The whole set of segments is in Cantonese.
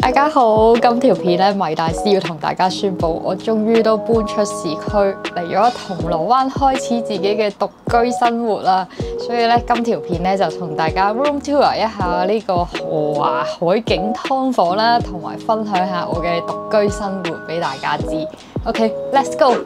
大家好，今條片咧，米大師要同大家宣布，我終於都搬出市區，嚟咗銅鑼灣開始自己嘅獨居生活啦。所以咧，今條片咧就同大家 room tour 一下呢個豪華海景劏房啦，同埋分享下我嘅獨居生活俾大家知。OK，let's go。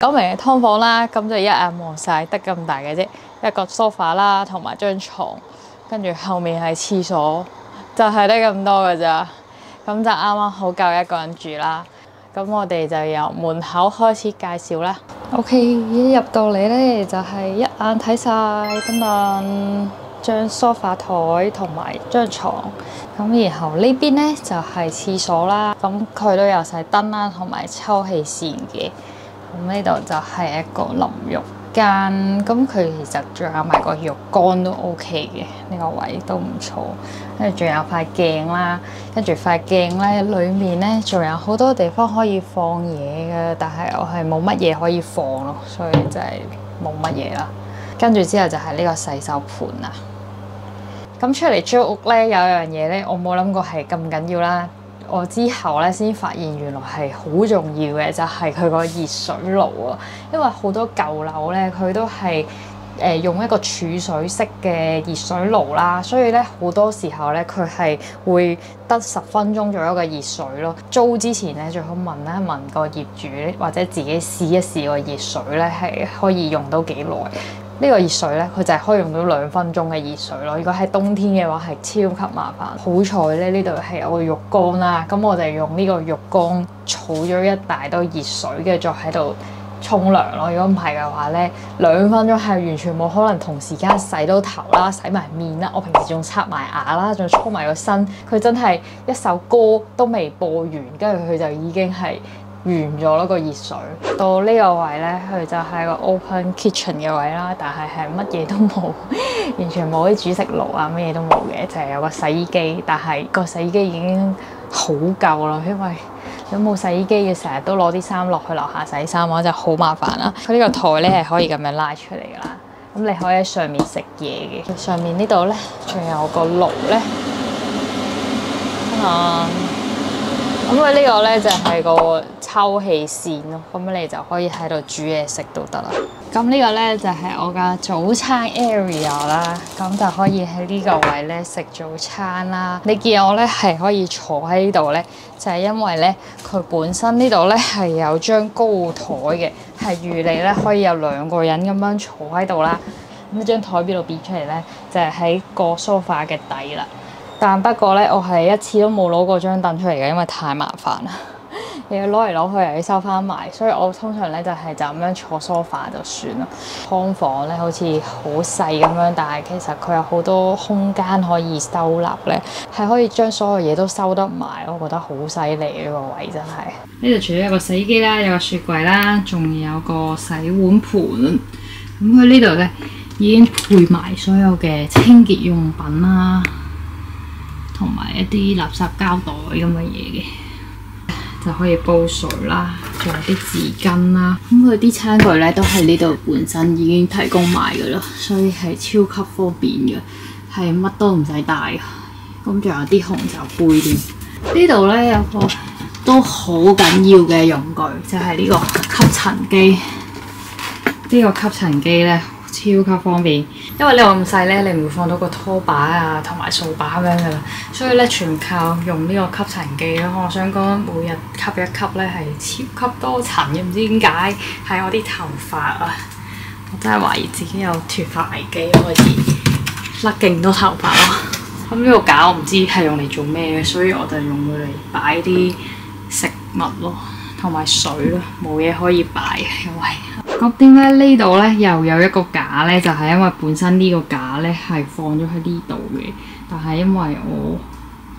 講明嘅劏房啦，咁就一眼望晒，得咁大嘅啫，一個 sofa 啦，同埋張床，跟住後面係廁所，就係得咁多㗎咋，咁就啱啱好夠一個人住啦。咁我哋就由門口開始介紹啦。OK， 一入到嚟咧就係一眼睇晒等等張 sofa 台同埋張床，咁然後呢邊咧就係廁所啦，咁佢都有晒燈啦，同埋抽氣扇嘅。咁呢度就係一個淋浴間，咁佢其實仲有埋個浴缸都 OK 嘅，呢個位都唔錯。跟住仲有塊鏡啦，跟住塊鏡咧裡面咧仲有好多地方可以放嘢嘅，但係我係冇乜嘢可以放咯，所以真係冇乜嘢啦。跟住之後就係呢個洗手盤啦。咁出嚟租屋咧有樣嘢咧，我冇諗過係咁緊要啦。我之後咧先發現原來係好重要嘅，就係佢個熱水爐啊！因為好多舊樓咧，佢都係用一個儲水式嘅熱水爐啦，所以咧好多時候咧佢係會得10分鐘左右嘅熱水咯。租之前咧最好問一問個業主，或者自己試一試個熱水咧係可以用到幾耐。呢個熱水咧，佢就係可以用到2分鐘嘅熱水咯。如果係冬天嘅話，係超級麻煩。好彩咧，呢度係有個浴缸啦，咁我哋用呢個浴缸儲咗一大堆熱水，跟住再喺度沖涼咯。如果唔係嘅話咧，2分鐘係完全冇可能同時間洗到頭啦、洗埋面啦。我平時仲刷埋牙啦，仲沖埋個身。佢真係一首歌都未播完，跟住佢就已經係完咗咯個熱水。到呢個位咧，佢就係個 open kitchen 嘅位啦，但係乜嘢都冇，完全冇啲煮食爐啊，乜嘢都冇嘅，就係有個洗衣機。但係個洗衣機已經好舊啦，因為如果冇洗衣機嘅，成日都攞啲衫落去樓下洗衫，我就好麻煩啦。佢呢個台咧係可以咁樣拉出嚟噶啦，咁你可以喺上面食嘢嘅。上面呢度咧仲有個爐咧，咁佢呢個咧就係個抽氣扇咯，咁你就可以喺度煮嘢食都得啦。咁呢個咧就係我嘅早餐 area 啦，咁就可以喺呢個位咧食早餐啦。你見我咧係可以坐喺呢度咧，就係因為咧佢本身呢度咧係有張高台嘅，係預你咧可以有2個人咁樣坐喺度啦。咁張台邊度變出嚟咧，就係喺個 sofa 嘅底啦。但不過咧，我係一次都冇攞過張凳出嚟嘅，因為太麻煩啦，又要攞嚟攞去，又要收翻埋，所以我通常咧就係就咁樣坐 sofa 就算啦。劏房咧好似好細咁樣，但係其實佢有好多空間可以收納咧，係可以將所有嘢都收得埋，我覺得好犀利呢個位真係。呢度除咗有個洗衣機啦，有個雪櫃啦，仲有個洗碗盤。咁佢呢度咧已經配埋所有嘅清潔用品啦，同埋一啲垃圾膠袋咁嘅嘢嘅，就可以煲水啦，仲有啲紙巾啦。咁佢啲餐具咧都係呢度本身已經提供埋㗎啦，所以係超級方便嘅，係乜都唔使帶。咁仲有啲紅酒杯添。呢度咧有個都好緊要嘅用具，就係呢個吸塵機。呢個吸塵機咧超級方便，因為呢個咁細咧，你唔會放到個拖把啊同埋掃把咁樣噶啦，所以咧全靠用呢個吸塵機咯。我想講每日吸一吸咧係超級多塵嘅，唔知點解係我啲頭髮啊，我真係懷疑自己有脫髮危機，開始甩勁多頭髮咯。咁呢個架我唔知係用嚟做咩嘅，所以我就用佢嚟擺啲食物咯，同埋水咯，冇嘢可以擺，因為。咁點解呢度咧又有一個架咧？就係因為本身呢個架咧係放咗喺呢度嘅，但係因為我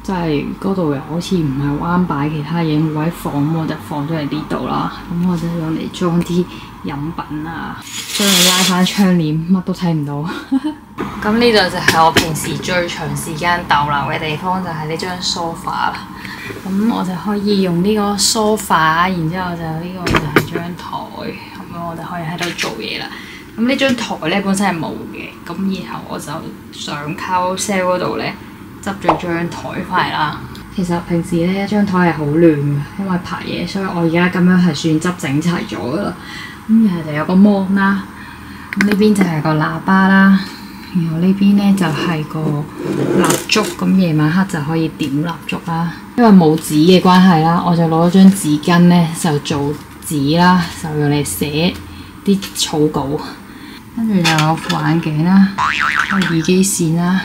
即係嗰度又好似唔係啱擺其他嘢冇位放，咁我就放咗喺呢度啦。咁我就用嚟裝啲飲品啊，將佢拉翻窗簾，乜都睇唔到。咁呢度就係我平時最長時間逗留嘅地方，就係呢張梳化啦。咁我就可以用呢個梳化，然之後就呢個就係張台，咁樣我就可以喺度做嘢啦。咁呢張台咧本身係冇嘅，咁然後我就想靠 sale 嗰度咧執咗張台翻嚟啦。其實平時咧張台係好亂嘅，因為排嘢，所以我而家咁樣係算執整齊咗噶啦。咁然後就有個 mon 啦，咁呢邊就係個喇叭啦。然後呢邊咧就係個蠟燭，咁夜晚黑就可以點蠟燭啦。因為冇紙嘅關係啦，我就攞咗張紙巾咧就做紙啦，就用嚟寫啲草稿。跟住就有副眼鏡啦，有耳機線啦，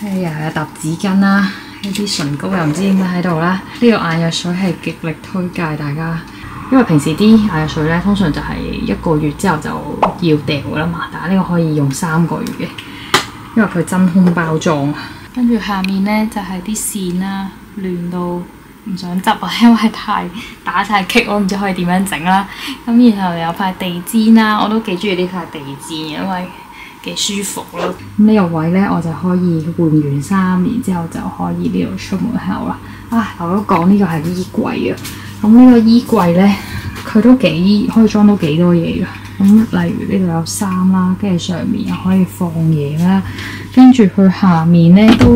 跟住又有沓紙巾啦，有啲唇膏又唔知點解喺度啦。呢個眼藥水係極力推介大家。因為平時啲眼藥水咧，通常就係1個月之後就要掉㗎啦嘛，但係呢個可以用3個月嘅，因為佢真空包裝。跟住下面咧就係啲線啦，亂到唔想執啊，因為太打晒棘，我唔知可以點樣整啦。咁然後有塊地氈啦，我都幾中意呢塊地氈，因為幾舒服咯。咁呢個位咧，我就可以換完衫，然之後就可以呢度出門口啦。我都講呢個係衣櫃啊。咁呢個衣櫃咧，佢都可以裝到幾多嘢㗎。咁例如呢度有衫啦，跟住上面又可以放嘢啦，跟住佢下面咧都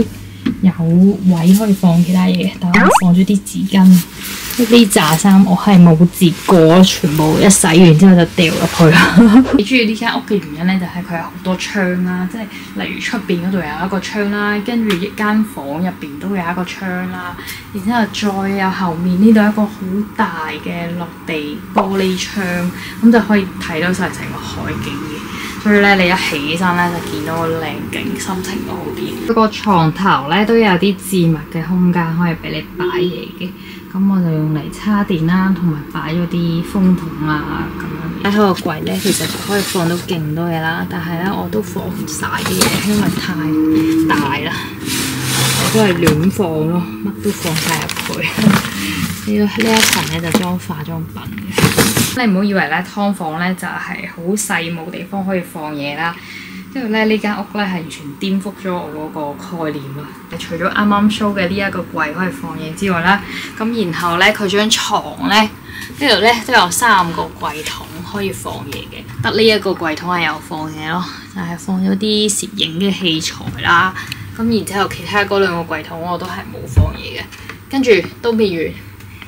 有位可以放其他嘢嘅。但係我放咗啲紙巾，呢紮衫我係冇折過，全部一洗完之後就掉入去啦。幾中意呢間屋嘅原因咧，就係佢有好多窗啦，即係例如出邊嗰度有一個窗啦，跟住一間房入邊都有一個窗啦，然之後再有後面呢度一個好大嘅落地玻璃窗，咁就可以睇到晒成個海景嘅。所以咧，你一起身咧就見到個靚景，心情都好啲。個床頭咧都有啲置物嘅空間可以俾你擺嘢嘅。咁我就用嚟叉電啦，同埋擺咗啲風筒啊咁樣。擺喺個櫃咧，其實就可以放到勁多嘢啦。但係咧，我都放唔晒啲嘢，因為太大啦。我都係亂放咯，乜都放晒入去。呢一層咧就裝化妝品嘅。你唔好以為咧劏房咧就係好細冇地方可以放嘢啦。因為咧呢間屋咧係完全顛覆咗我嗰個概念啦。除咗啱啱 show 嘅呢一個櫃可以放嘢之外啦，咁然後咧佢張床咧呢度咧都有3個櫃桶可以放嘢嘅，得呢一個櫃桶係有放嘢咯，就係放咗啲攝影嘅器材啦。咁然之後其他嗰2個櫃桶我都係冇放嘢嘅，跟住都未完。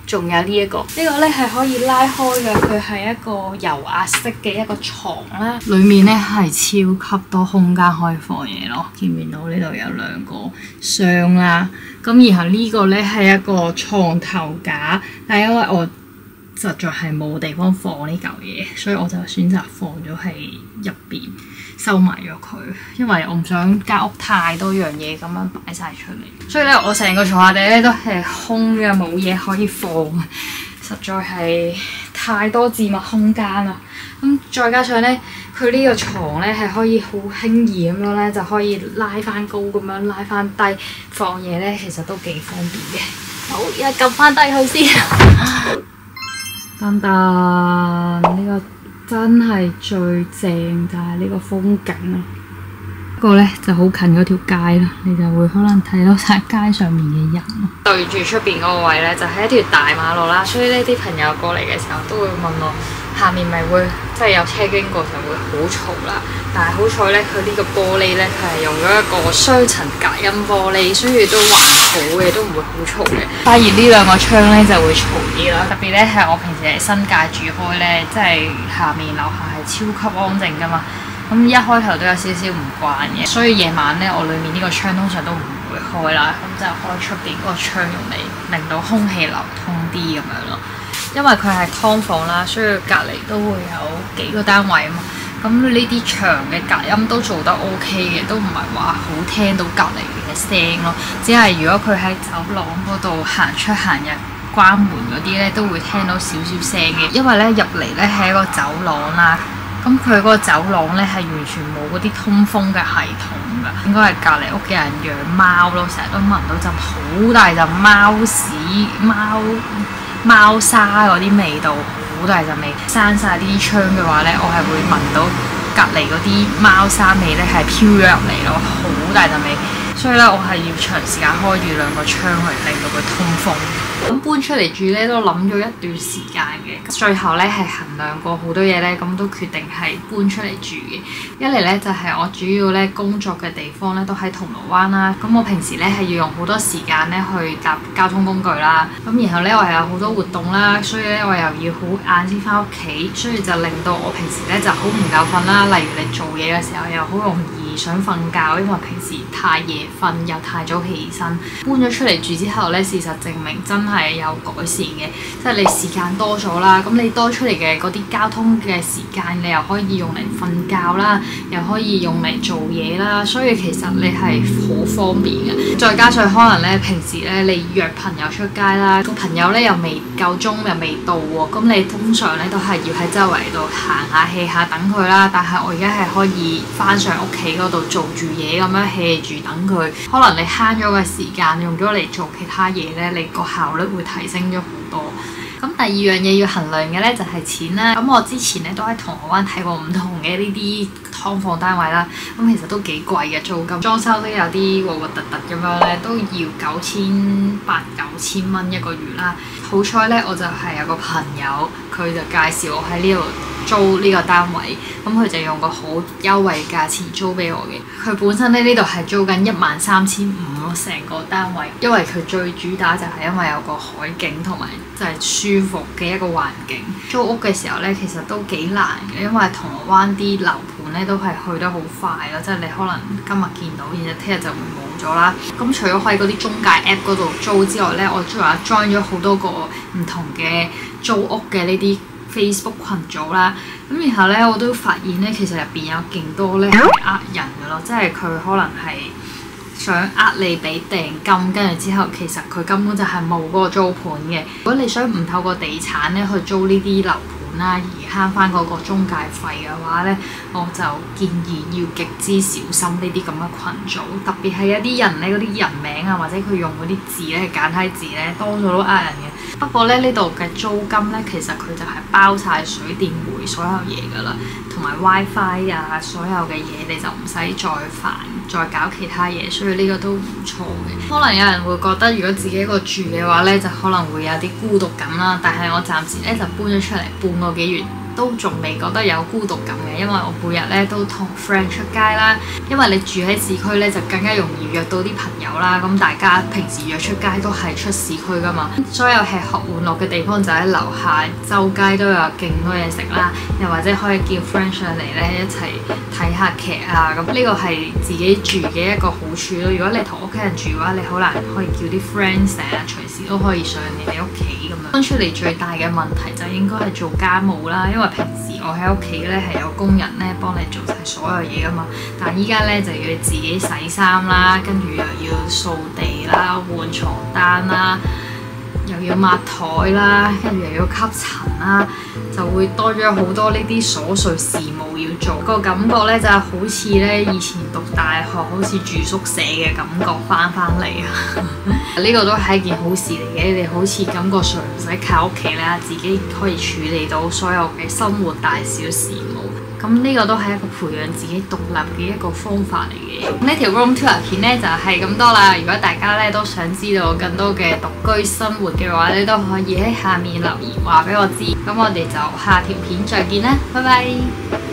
仲有呢個咧係可以拉開嘅，佢係一個油壓式嘅一個床啦，裡面咧係超級多空間可以放嘢咯。見唔見到呢度有2個箱啦？咁然後呢個咧係一個床頭架，但係因為我實在係冇地方放呢嚿嘢，所以我就選擇放咗喺入邊收埋咗佢，因為我唔想間屋太多樣嘢咁樣擺晒出嚟。所以咧，我成個床下底咧都係空嘅，冇嘢可以放，實在係太多置物空間啦。咁再加上咧，佢呢個床咧係可以好輕易咁樣咧就可以拉翻高咁樣拉翻低放嘢咧，其實都幾方便嘅。好，而家撳翻低佢先。噔噔，呢個真係最正就係呢個風景啦。不過咧就好近嗰條街啦，你就會可能睇到晒街上面嘅人咯。對住出邊嗰個位咧，就係一條大馬路啦，所以呢啲朋友過嚟嘅時候都會問我下面咪會即係有車經過就會好嘈啦。但係好彩咧，佢呢個玻璃咧，佢係用咗一個雙層隔音玻璃，所以都還好嘅，都唔會好嘈嘅。反而呢2個窗咧就會嘈啲啦。特別咧係我平時喺新界住開咧，即係下面樓下係超級安靜噶嘛。咁一開頭都有少少唔慣嘅，所以夜晚咧我裡面呢個窗通常都唔會開啦，咁就開出邊嗰個窗用嚟令到空氣流通啲咁樣咯。因為佢係劏房啦，所以隔離都會有幾個單位啊嘛。咁呢啲牆嘅隔音都做得 OK 嘅，都唔係話好聽到隔離嘅聲咯。只係如果佢喺走廊嗰度行出行入關門嗰啲咧，都會聽到少少聲嘅。因為咧入嚟咧係一個走廊啦。咁佢嗰個走廊咧係完全冇嗰啲通風嘅系統㗎，應該係隔離屋企人養貓咯，成日都聞到陣好大陣貓屎、貓砂嗰啲味道，好大陣味。閂晒啲窗嘅話咧，我係會聞到隔離嗰啲貓砂味咧係飄咗入嚟咯，好大陣味。所以咧，我係要長時間開住2個窗去令到佢通風。咁搬出嚟住咧都諗咗一段時間嘅，最後咧係衡量過好多嘢咧，咁都決定係搬出嚟住嘅。一嚟咧就係我主要咧工作嘅地方咧都喺銅鑼灣啦，咁我平時咧係要用好多時間咧去搭交通工具啦，咁然後咧我又有好多活動啦，所以咧我又要好晏先翻屋企，所以就令到我平時咧就好唔夠瞓啦。例如你做嘢嘅時候又好容易想瞓覺，因為平時太夜瞓又太早起身。搬咗出嚟住之後咧，事實證明真係有改善嘅，即係你時間多咗啦，咁你多出嚟嘅嗰啲交通嘅時間，你又可以用嚟瞓覺啦，又可以用嚟做嘢啦，所以其實你係好方便嘅。再加上可能咧平時咧你約朋友出街啦，個朋友咧又未夠鐘又未到喎，咁你通常咧都係要喺周圍度行下 hea 下等佢啦。但係我而家係可以翻上屋企嗰度做住嘢咁樣 hea 住等佢，可能你慳咗嘅時間用咗嚟做其他嘢咧，你個效率會提升咗好多。咁第二樣嘢要衡量嘅咧就係錢啦。咁我之前咧都喺銅鑼灣睇過唔同嘅呢啲劏房單位啦，咁其實都幾貴嘅租金，裝修都有啲核核突突咁樣咧，都要9800-9000蚊一個月啦。好彩咧，我就係有個朋友，佢就介紹我喺呢度租呢個單位，咁佢就用個好優惠價錢租俾我嘅。佢本身咧呢度係租緊13500咯，成個單位。因為佢最主打就係因為有個海景同埋就係舒服嘅一個環境。租屋嘅時候咧，其實都幾難嘅，因為銅鑼灣啲樓盤咧都係去得好快咯，即係你可能今日見到，然後聽日就會冇咗啦。咁除咗喺嗰啲中介 App 嗰度租之外咧，我仲有 join 咗好多個唔同嘅租屋嘅呢啲Facebook 群組啦，咁然後咧我都發現咧，其實入邊有勁多咧係呃人嘅咯，即係佢可能係想呃你俾訂金，跟住之後其實佢根本就係冇嗰個租盤嘅。如果你想唔透過地產咧去租呢啲樓盤啦，而慳翻嗰個中介費嘅話咧，我就建議要極之小心呢啲咁嘅群組，特別係一啲人咧嗰啲人名啊，或者佢用嗰啲字咧係簡體字咧，多數都呃人嘅。不過咧呢度嘅租金咧，其實佢就係包晒水電煤所有嘢㗎啦，同埋 WiFi 啊，所有嘅嘢你就唔使再煩，再搞其他嘢，所以呢個都唔錯嘅。可能有人會覺得如果自己一個住嘅話咧，就可能會有啲孤獨感啦。但係我暫時咧就搬咗出嚟半個幾月，都仲未覺得有孤獨感嘅，因為我每日咧都同 friend 出街啦。因為你住喺市區咧，就更加容易約到啲朋友啦。咁大家平時約出街都係出市區㗎嘛，所有吃喝玩樂嘅地方就喺樓下，周街都有勁多嘢食啦。又或者可以叫 friend 上嚟咧一齊睇下劇啊。咁呢個係自己住嘅一個好處咯。如果你同屋企人住嘅話，你好難可以叫啲 friend 成日隨時都可以上嚟你屋企咁樣。搬出嚟最大嘅問題就應該係做家務啦，因為平時我喺屋企咧係有工人咧幫你做晒所有嘢噶嘛，但係依家咧就要自己洗衫啦，跟住又要掃地啦、換床單啦，又要抹台啦，跟住又要吸塵啦，就會多咗好多呢啲瑣碎事務要做。個感覺咧就係好似咧以前讀大學好似住宿舍嘅感覺翻嚟啊！呢個都係一件好事嚟嘅，你好似感覺上唔使靠屋企啦，自己可以處理到所有嘅生活大小事務。咁呢個都係一個培養自己獨立嘅一個方法嚟嘅。呢條 room tour 片咧就係咁多啦。如果大家咧都想知道更多嘅獨居生活嘅話，你都可以喺下面留言話俾我知。咁我哋就下條片再見啦，拜拜。